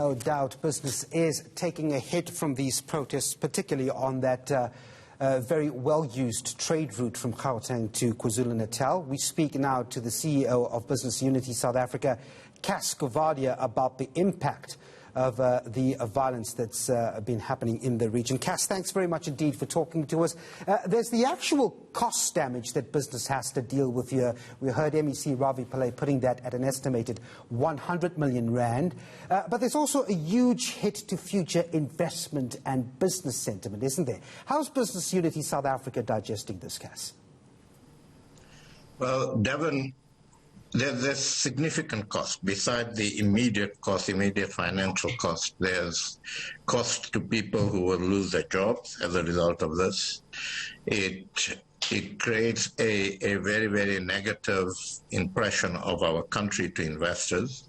No doubt business is taking a hit from these protests, particularly on that very well-used trade route from Gauteng to KwaZulu-Natal. We speak now to the CEO of Business Unity South Africa, Coovadia, about the impact of the violence that's been happening in the region. Cass, thanks very much indeed for talking to us. There's the actual cost damage that business has to deal with here. We heard MEC Ravi Pillay putting that at an estimated 100 million rand. But there's also a huge hit to future investment and business sentiment, isn't there? How's Business Unity South Africa digesting this, Cass? Well, Devan, there's significant cost. Besides the immediate cost, immediate financial cost, there's cost to people who will lose their jobs as a result of this. It creates a very, very negative impression of our country to investors.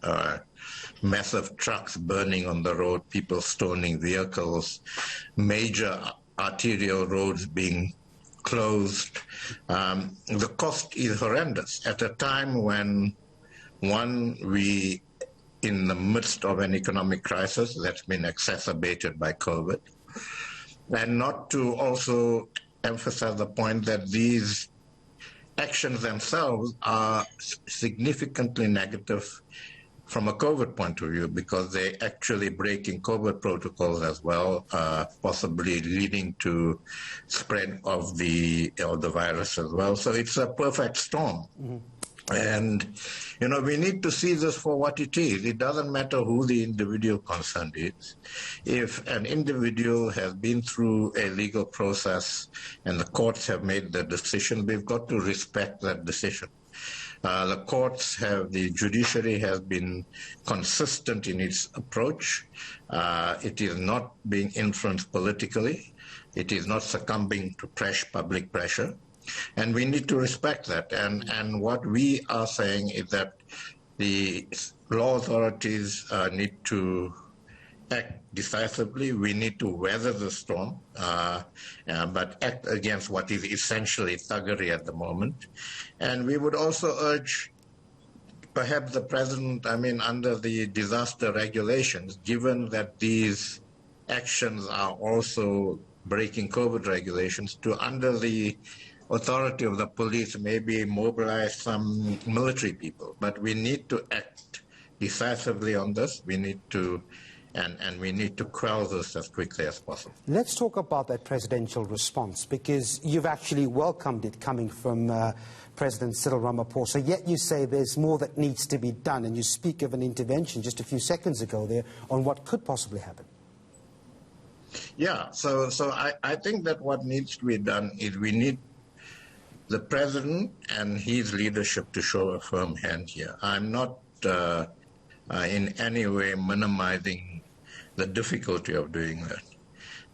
Massive trucks burning on the road, people stoning vehicles, major arterial roads being closed. The cost is horrendous at a time when, we in the midst of an economic crisis that's been exacerbated by COVID, and not to also emphasize the point that these actions themselves are significantly negative from a COVID point of view, because they're actually breaking COVID protocols as well, possibly leading to spread of the virus as well. So it's a perfect storm. Mm-hmm. And, we need to see this for what it is. It doesn't matter who the individual concerned is. If an individual has been through a legal process and the courts have made the decision, we've got to respect that decision. The judiciary has been consistent in its approach. It is not being influenced politically. It is not succumbing to public pressure. And we need to respect that. And what we are saying is that the law authorities need to act decisively. We need to weather the storm, but act against what is essentially thuggery at the moment. And we would also urge perhaps the president, under the disaster regulations, given that these actions are also breaking COVID regulations, to, under the authority of the police, maybe mobilize some military people. But we need to act decisively on this. We need to And we need to quell this as quickly as possible. Let's talk about that presidential response, because you've actually welcomed it coming from President Cyril Ramaphosa, yet you say there's more that needs to be done, and you speak of an intervention just a few seconds ago there on what could possibly happen. Yeah, so I think that what needs to be done is we need the president and his leadership to show a firm hand here. I'm not in any way minimizing the difficulty of doing that.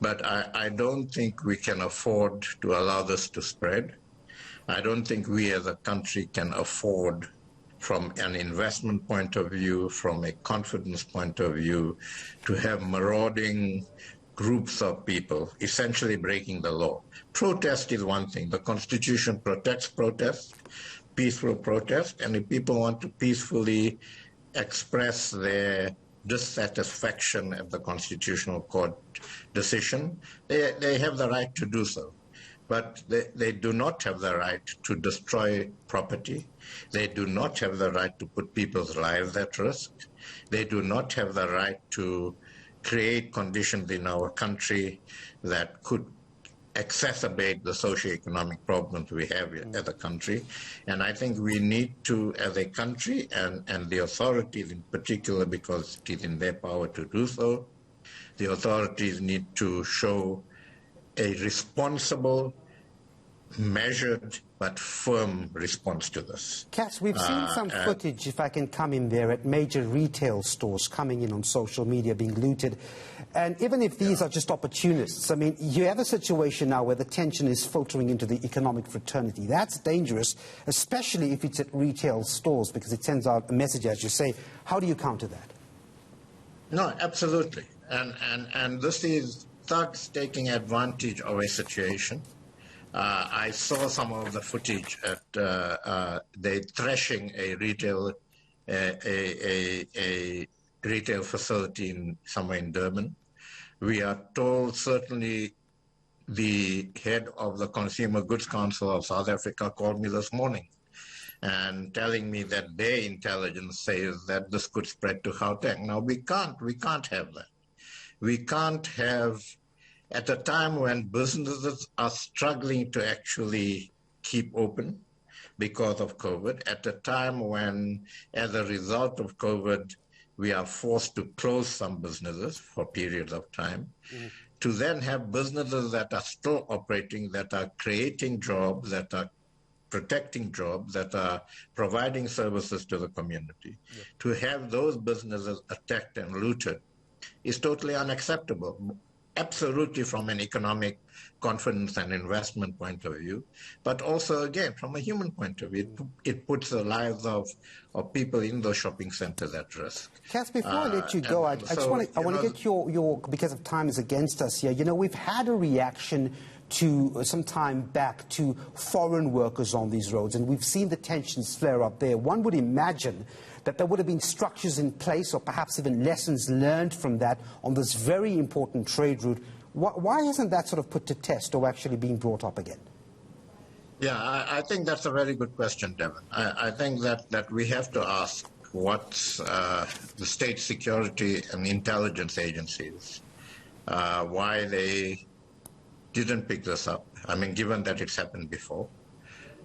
But I don't think we can afford to allow this to spread. I don't think we as a country can afford, from an investment point of view, from a confidence point of view, to have marauding groups of people essentially breaking the law. Protest is one thing. The Constitution protects protest, peaceful protest, and if people want to peacefully express their dissatisfaction at the Constitutional Court decision, they have the right to do so. But they do not have the right to destroy property. They do not have the right to put people's lives at risk. They do not have the right to create conditions in our country that could exacerbate the socioeconomic problems we have as a country. And I think we need to, as a country, and the authorities in particular, because it is in their power to do so, the authorities need to show a responsible, measured but firm response to this. Cass, we've seen some footage, if I can come in there, at major retail stores coming in on social media being looted. And even if these are just opportunists, you have a situation now where the tension is filtering into the economic fraternity. That's dangerous, especially if it's at retail stores, because it sends out a message, as you say. How do you counter that? No, absolutely. And this is thugs taking advantage of a situation. I saw some of the footage at they thrashing a retail a retail facility somewhere in Durban. We are told, certainly the head of the Consumer Goods Council of South Africa called me this morning and telling me that their intelligence says that this could spread to Gauteng. Now, we can't have that. We can't have, at a time when businesses are struggling to actually keep open because of COVID, at a time when, as a result of COVID, we are forced to close some businesses for periods of time, to then have businesses that are still operating, that are creating jobs, that are protecting jobs, that are providing services to the community. To have those businesses attacked and looted is totally unacceptable, absolutely from an economic confidence and investment point of view, but also, again, from a human point of view, it puts the lives of people in those shopping centers at risk. Cass, before I let you go, I want to get your, because of time is against us here, we've had a reaction to some time back to foreign workers on these roads, and we've seen the tensions flare up there. One would imagine that there would have been structures in place or perhaps even lessons learned from that on this very important trade route. Why isn't that sort of put to test or actually being brought up again? Yeah, I think that's a very good question, Devan. I think that we have to ask what the state security and intelligence agencies, why they didn't pick this up. I mean, given that it's happened before,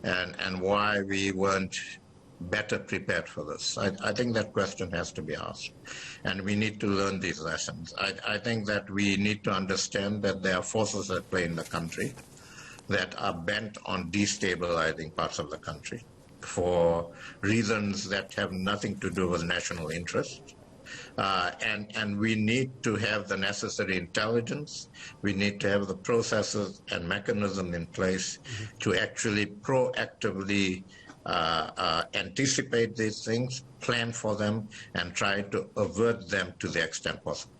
and why we weren't better prepared for this. I think that question has to be asked, and we need to learn these lessons. I think that we need to understand that there are forces at play in the country that are bent on destabilizing parts of the country for reasons that have nothing to do with national interest. And we need to have the necessary intelligence. We need to have the processes and mechanisms in place to actually proactively anticipate these things, plan for them, and try to avert them to the extent possible.